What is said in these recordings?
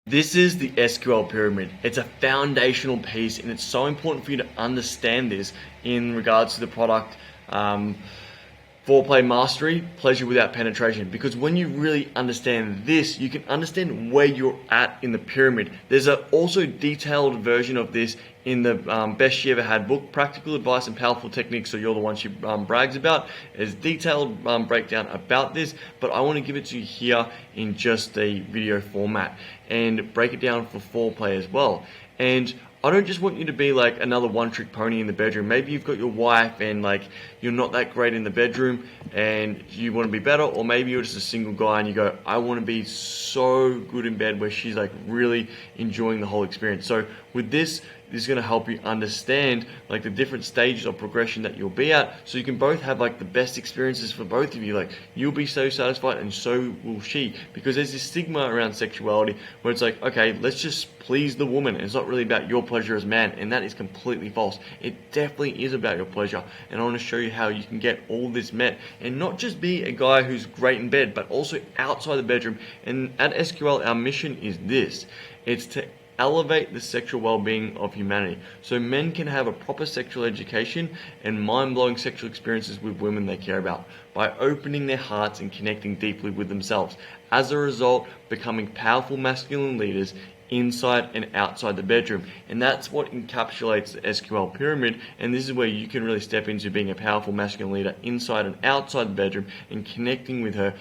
This is the SQL pyramid. It's a foundational piece, and it's so important for you to understand this in regards to the product foreplay mastery, pleasure without penetration. Because when you really understand this, you can understand where you're at in the pyramid. There's a also detailed version of this in the Best She Ever Had book, Practical Advice and Powerful Techniques, so you're the one she brags about. There's detailed breakdown about this, but I want to give it to you here in just a video format and break it down for foreplay as well. And I don't just want you to be like another one-trick pony in the bedroom. Maybe you've got your wife and like you're not that great in the bedroom and you want to be better, or maybe you're just a single guy and you go, I want to be so good in bed where she's like really enjoying the whole experience. So with this is going to help you understand like the different stages of progression that you'll be at, so you can both have like the best experiences for both of you. Like you'll be so satisfied and so will she, because there's this stigma around sexuality where it's like, okay, let's just please the woman. It's not really about your pleasure as man, and that is completely false. It definitely is about your pleasure, and I want to show you how you can get all this met and not just be a guy who's great in bed, but also outside the bedroom. And at SQL, our mission is this: it's to elevate the sexual well-being of humanity, so men can have a proper sexual education and mind-blowing sexual experiences with women they care about by opening their hearts and connecting deeply with themselves. As a result, becoming powerful masculine leaders inside and outside the bedroom. And that's what encapsulates the SQL pyramid, and this is where you can really step into being a powerful masculine leader inside and outside the bedroom and connecting with her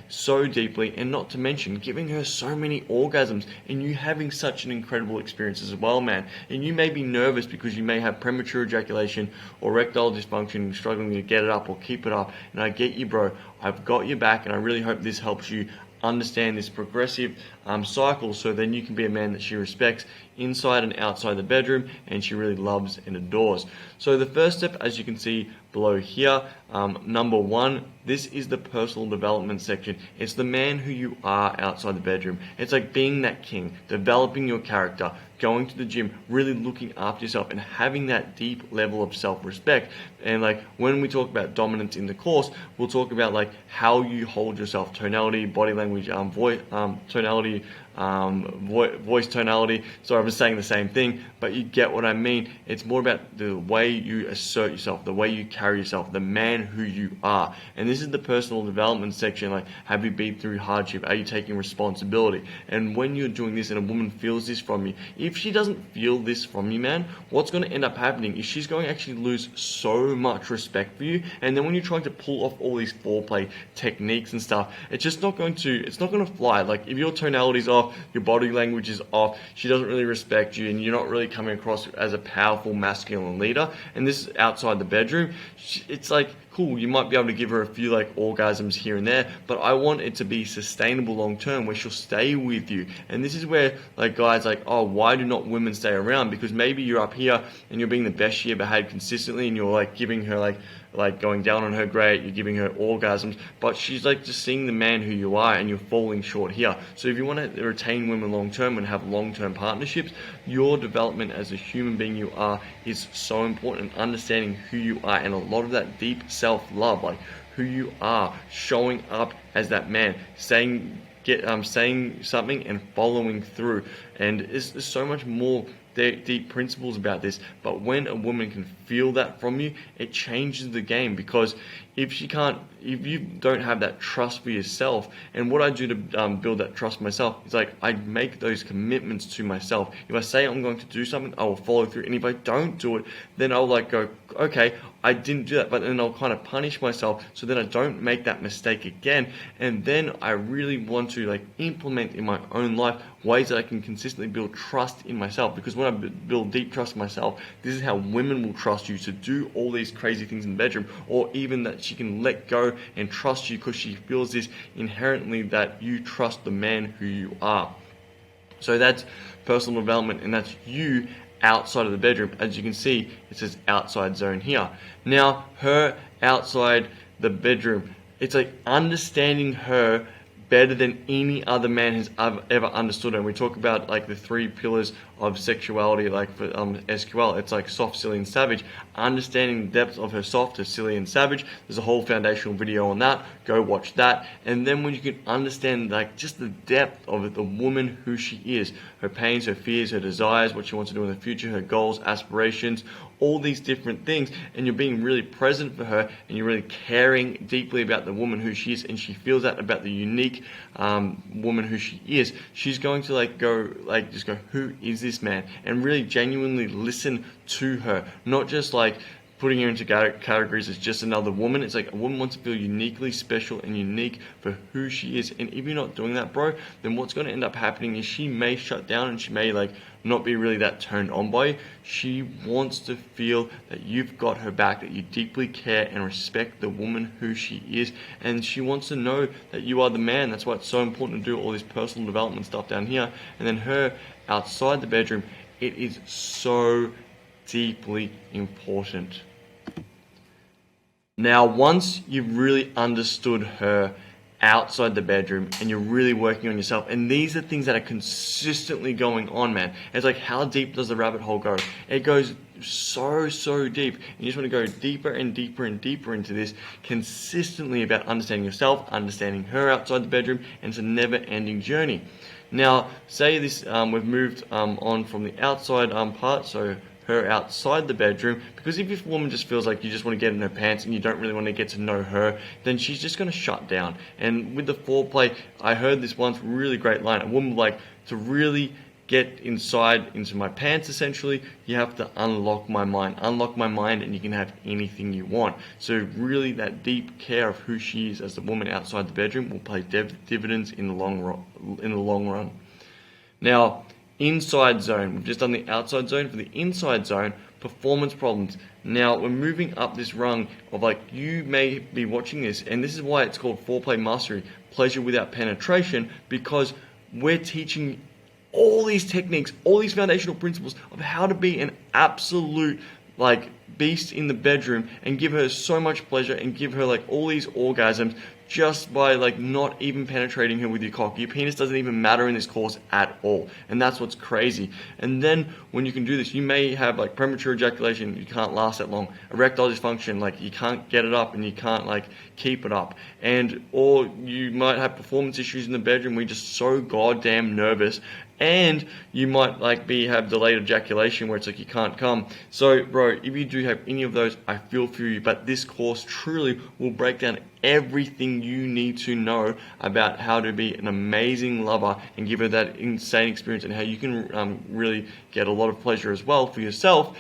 so deeply, and not to mention giving her so many orgasms and you having such an incredible experience as well, man. And you may be nervous because you may have premature ejaculation or erectile dysfunction, struggling to get it up or keep it up, and I get you, bro. I've got your back, and I really hope this helps you understand this progressive cycle, so then you can be a man that she respects inside and outside the bedroom and she really loves and adores. So the first step, as you can see below here, number one, this is the personal development section. It's the man who you are outside the bedroom. It's like being that king, developing your character, going to the gym, really looking after yourself and having that deep level of self-respect. And like when we talk about dominance in the course, we'll talk about like how you hold yourself, tonality, body language, voice tonality, voice tonality. Sorry, I'm saying the same thing, but you get what I mean. It's more about the way you assert yourself, the way you carry yourself, the man who you are. And this is the personal development section. Like, have you been through hardship? Are you taking responsibility? And when you're doing this and a woman feels this from you, if she doesn't feel this from you, man, what's going to end up happening is she's going to actually lose so much respect for you. And then when you're trying to pull off all these foreplay techniques and stuff, it's not going to fly. Like if your tonality's off, your body language is off, she doesn't really respect you, and you're not really coming across as a powerful masculine leader, and this is outside the bedroom, it's like, cool, you might be able to give her a few like orgasms here and there, but I want it to be sustainable long term where she'll stay with you. And this is where like guys like, oh, why do not women stay around? Because maybe you're up here and you're being the best she ever had consistently, and you're like giving her like going down on her great, you're giving her orgasms, but she's like just seeing the man who you are and you're falling short here. So if you want to retain women long term and have long term partnerships, your development as a human being you are is so important, and understanding who you are and a lot of that deep self-love, like who you are, showing up as that man, saying something and following through. And there's so much more deep principles about this, but when a woman can feel that from you, it changes the game. Because if you don't have that trust for yourself, and what I do to build that trust for myself is like I make those commitments to myself. If I say I'm going to do something, I will follow through, and if I don't do it, then I'll like go, okay, I didn't do that, but then I'll kind of punish myself so that I don't make that mistake again. And then I really want to like implement in my own life ways that I can consistently build trust in myself, because when I build deep trust in myself, this is how women will trust you to do all these crazy things in the bedroom, or even that she can let go and trust you because she feels this inherently that you trust the man who you are. So that's personal development, and that's you outside of the bedroom. As you can see, it says outside zone here. Now, her outside the bedroom, it's like understanding her better than any other man has ever understood. And we talk about like the 3 pillars of sexuality, like for SQL, it's like soft, silly, and savage. Understanding the depth of her soft, her silly, and savage. There's a whole foundational video on that. Go watch that. And then when you can understand like just the depth of it, the woman who she is, her pains, her fears, her desires, what she wants to do in the future, her goals, aspirations, all these different things, and you're being really present for her, and you're really caring deeply about the woman who she is, and she feels that about the unique woman who she is, she's going to just go, who is this man? And really genuinely listen to her, not just like putting her into categories as just another woman. It's like a woman wants to feel uniquely special and unique for who she is. And if you're not doing that, bro, then what's going to end up happening is she may shut down, and she may like not be really that turned on by you. She wants to feel that you've got her back, that you deeply care and respect the woman who she is, and she wants to know that you are the man. That's why it's so important to do all this personal development stuff down here. And then her outside the bedroom, it is so deeply important. Now, once you've really understood her outside the bedroom and you're really working on yourself, and these are things that are consistently going on, man. It's like, how deep does the rabbit hole go? It goes so deep, and you just want to go deeper and deeper and deeper into this consistently about understanding yourself, understanding her outside the bedroom, and it's a never-ending journey. Now, say this, we've moved on from the outside part, so her outside the bedroom, because if a woman just feels like you just want to get in her pants and you don't really want to get to know her, then she's just going to shut down. And with the foreplay, I heard this once, really great line. A woman like, to really get inside into my pants, essentially, you have to unlock my mind. Unlock my mind and you can have anything you want. So really that deep care of who she is as a woman outside the bedroom will pay dividends in the long run. Now, inside zone. We've just done the outside zone. For the inside zone, performance problems. Now we're moving up this rung of like, you may be watching this, and this is why it's called foreplay mastery, pleasure without penetration, because we're teaching all these techniques, all these foundational principles of how to be an absolute like beast in the bedroom and give her so much pleasure and give her like all these orgasms just by like not even penetrating her with your cock. Your penis doesn't even matter in this course at all, and that's what's crazy. And then when you can do this, you may have like premature ejaculation, you can't last that long, erectile dysfunction, like you can't get it up and you can't like keep it up, and or you might have performance issues in the bedroom where you're just so goddamn nervous, and you might have delayed ejaculation where it's like you can't come. So bro, if you do have any of those, I feel for you, but this course truly will break down everything you need to know about how to be an amazing lover and give her that insane experience, and how you can really get a lot of pleasure as well for yourself,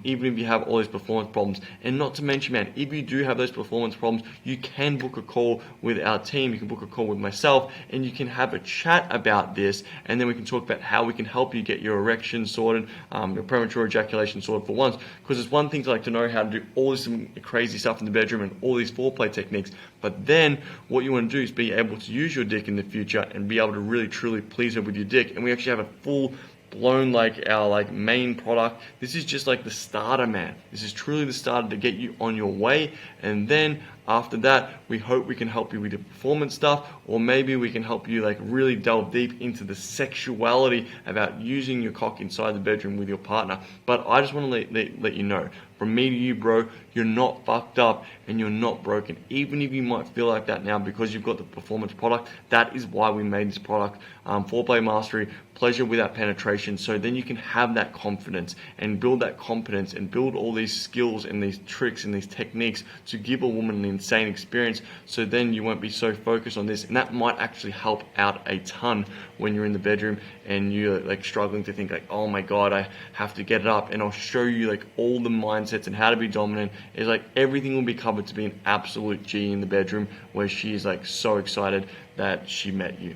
even if you have all these performance problems. And not to mention, man, if you do have those performance problems, you can book a call with our team, you can book a call with myself, and you can have a chat about this, and then we can talk about how we can help you get your erection sorted, your premature ejaculation sorted for once. Because it's one thing to know how to do all this crazy stuff in the bedroom and all these foreplay techniques, but then what you want to do is be able to use your dick in the future and be able to really truly please her with your dick. And we actually have a full blown our main product. This is just like the starter, man. This is truly the starter to get you on your way, and then after that, we hope we can help you with your performance stuff, or maybe we can help you really delve deep into the sexuality about using your cock inside the bedroom with your partner. But I just want to let you know, from me to you, bro, you're not fucked up and you're not broken. Even if you might feel like that now because you've got the performance product, that is why we made this product, Foreplay Mastery, pleasure without penetration. So then you can have that confidence and build that competence and build all these skills and these tricks and these techniques to give a woman an insane experience. So then you won't be so focused on this, and that might actually help out a ton when you're in the bedroom and you're struggling to think oh my god, I have to get it up. And I'll show you all the mindsets and how to be dominant. It's everything will be covered to be an absolute G in the bedroom, where she is so excited that she met you,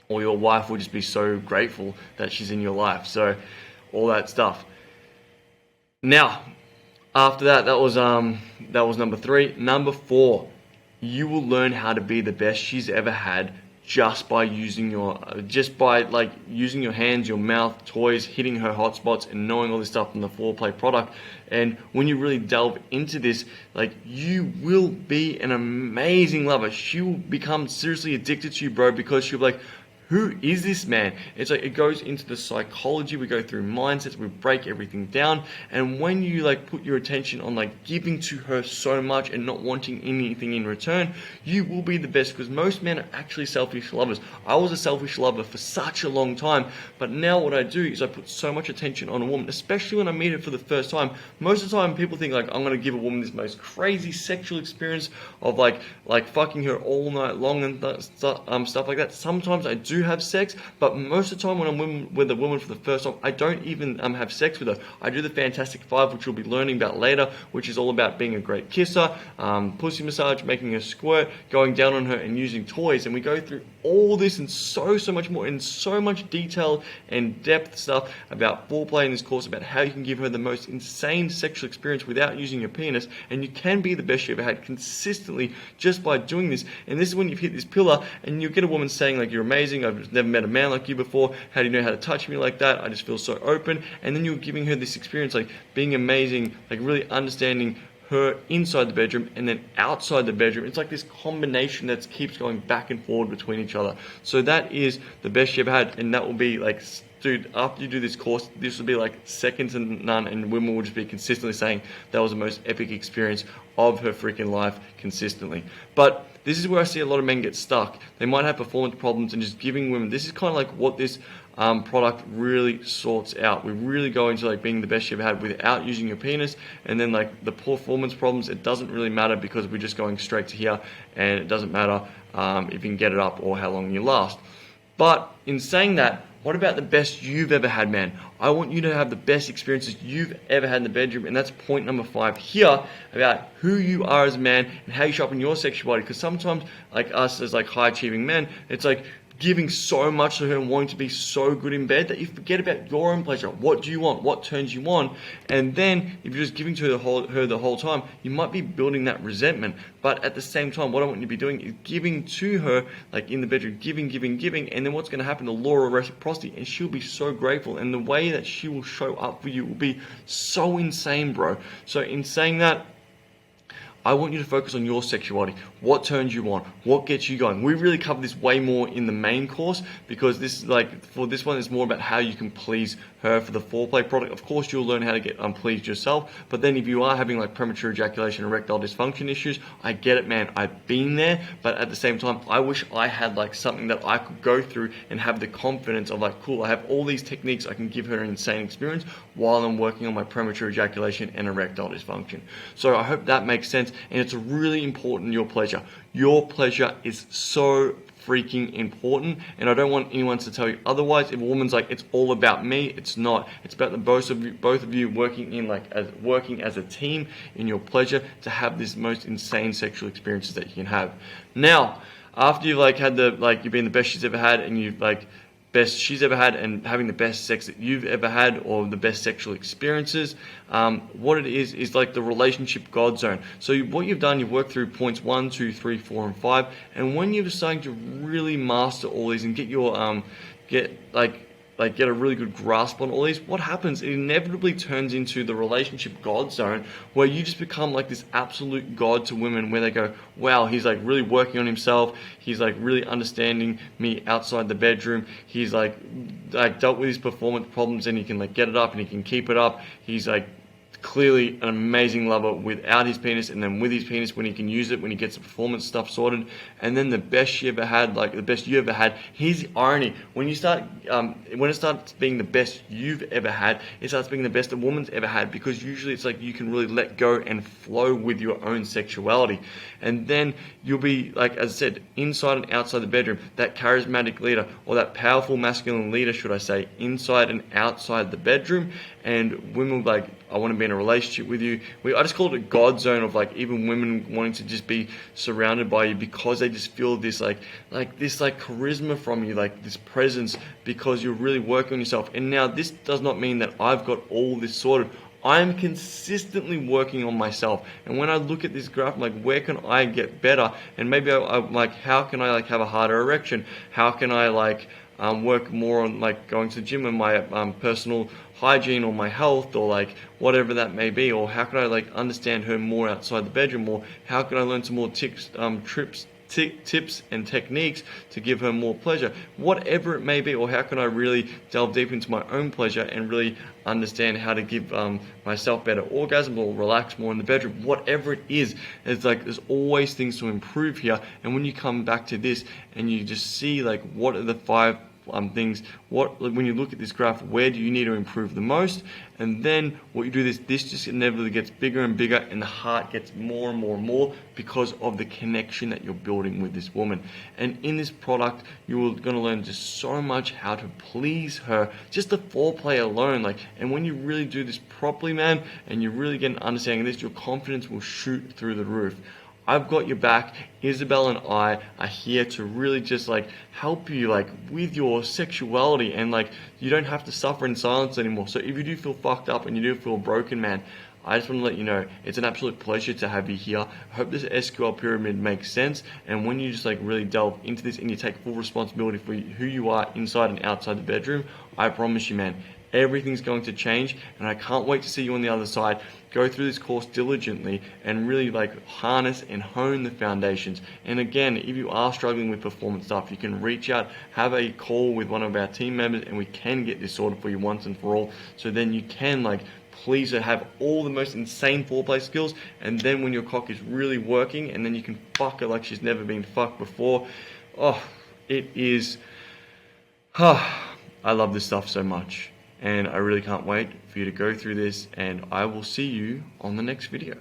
or your wife will just be so grateful that she's in your life. So all that stuff. Now, after that was number 3. Number 4, you will learn how to be the best she's ever had just by using your hands, your mouth, toys, hitting her hot spots, and knowing all this stuff from the Foreplay product. And when you really delve into this, you will be an amazing lover. She will become seriously addicted to you, bro, because she'll be who is this man? It's like it goes into the psychology, we go through mindsets, we break everything down. And when you like put your attention on like giving to her so much and not wanting anything in return, you will be the best, because most men are actually selfish lovers. I was a selfish lover for such a long time, but now what I do is I put so much attention on a woman, especially when I meet her for the first time. Most of the time people think like I'm going to give a woman this most crazy sexual experience of like fucking her all night long and stuff like that. Sometimes I do have sex, but most of the time when I'm with a woman for the first time, I don't even have sex with her. I do the Fantastic Five, which we'll be learning about later, which is all about being a great kisser, pussy massage, making her squirt, going down on her and using toys. And we go through all this and so much more, in so much detail and depth stuff about foreplay in this course, about how you can give her the most insane sexual experience without using your penis. And you can be the best you ever had consistently just by doing this. And this is when you've hit this pillar and you get a woman saying like, you're amazing, I've never met a man like you before, how do you know how to touch me like that, I just feel so open. And then you're giving her this experience like being amazing, like really understanding her inside the bedroom and then outside the bedroom. It's like this combination that keeps going back and forward between each other. So that is the best you've ever had, and that will be like, dude, after you do this course, this will be like second to none, and women will just be consistently saying that was the most epic experience of her freaking life consistently. But this is where I see a lot of men get stuck. They might have performance problems, and just giving women, this is kind of like what this product really sorts out. We really go into like being the best you've had without using your penis, and then like the performance problems, it doesn't really matter because we're just going straight to here, and it doesn't matter if you can get it up or how long you last. But in saying that, what about the best you've ever had, man? I want you to have the best experiences you've ever had in the bedroom, and that's point number 5 here, about who you are as a man and how you show up in your sexuality. Because sometimes, like us as like high achieving men, it's like giving so much to her and wanting to be so good in bed that you forget about your own pleasure. What do you want? What turns you on? And then if you're just giving to her the whole time, you might be building that resentment. But at the same time, what I want you to be doing is giving to her, like in the bedroom, giving. And then what's going to happen? The law of reciprocity, and she'll be so grateful. And the way that she will show up for you will be so insane, bro. So in saying that, I want you to focus on your sexuality. What turns you on? What gets you going? We really cover this way more in the main course, because this is like, for this one, it's more about how you can please her. For the foreplay product, of course, you'll learn how to get pleased yourself. But then if you are having like premature ejaculation, erectile dysfunction issues, I get it, man. I've been there. But at the same time, I wish I had like something that I could go through and have the confidence of like, cool, I have all these techniques. I can give her an insane experience while I'm working on my premature ejaculation and erectile dysfunction. So I hope that makes sense. And it's really important, your pleasure. Your pleasure is so freaking important, and I don't want anyone to tell you otherwise. If a woman's like, it's all about me, it's not. It's about the both of you working as a team in your pleasure to have this most insane sexual experiences that you can have. Now, after you've like had you've been the best she's ever had, and you've like best she's ever had, and having the best sex that you've ever had, or the best sexual experiences, what it is like the relationship God zone. So what you've done, you've worked through points 1, 2, 3, 4, and 5, and when you're starting to really master all these and get your get a really good grasp on all these, what happens? It inevitably turns into the relationship God zone, where you just become like this absolute God to women, where they go, wow, he's like really working on himself. He's like really understanding me outside the bedroom. He's like dealt with his performance problems, and he can like get it up and he can keep it up. He's like clearly an amazing lover without his penis, and then with his penis when he can use it, when he gets the performance stuff sorted. And then the best you ever had, like the best you ever had. Here's the irony: when you start, when it starts being the best you've ever had, it starts being the best a woman's ever had, because usually it's like you can really let go and flow with your own sexuality. And then you'll be, like as I said, inside and outside the bedroom, that charismatic leader, or that powerful masculine leader, should I say, inside and outside the bedroom. And women will be like, I want to be in a relationship with you. I just call it a God zone of like even women wanting to just be surrounded by you, because they just feel this like charisma from you, like this presence, because you're really working on yourself. And now this does not mean that I've got all this sorted. I'm consistently working on myself. And when I look at this graph, I'm like, where can I get better? And maybe I'm like, how can I like have a harder erection? How can I like work more on like going to the gym and my personal hygiene, or my health, or like whatever that may be? Or how can I like understand her more outside the bedroom? Or how can I learn some more tips tips and techniques to give her more pleasure, whatever it may be, or how can I really delve deep into my own pleasure and really understand how to give myself better orgasm or relax more in the bedroom, whatever it is. It's like there's always things to improve here. And when you come back to this and you just see like what are the 5 things, when you look at this graph, where do you need to improve the most, and then what you do, this just inevitably gets bigger and bigger, and the heart gets more and more and more because of the connection that you're building with this woman. And in this product, you're going to learn just so much how to please her, just the foreplay alone. Like, and when you really do this properly, man, and you really get an understanding of this, your confidence will shoot through the roof. I've got your back. Isabel and I are here to really just like help you like with your sexuality, and like you don't have to suffer in silence anymore. So if you do feel fucked up and you do feel broken, man, I just want to let you know it's an absolute pleasure to have you here. I hope this SQL pyramid makes sense, and when you just like really delve into this and you take full responsibility for who you are inside and outside the bedroom, I promise you, man, everything's going to change, and I can't wait to see you on the other side. Go through this course diligently and really like harness and hone the foundations. And again, if you are struggling with performance stuff, you can reach out, have a call with one of our team members, and we can get this sorted for you once and for all. So then you can like please her, have all the most insane foreplay skills, and then when your cock is really working, and then you can fuck her like she's never been fucked before. Oh, it is. I love this stuff so much. And I really can't wait for you to go through this, and I will see you on the next video.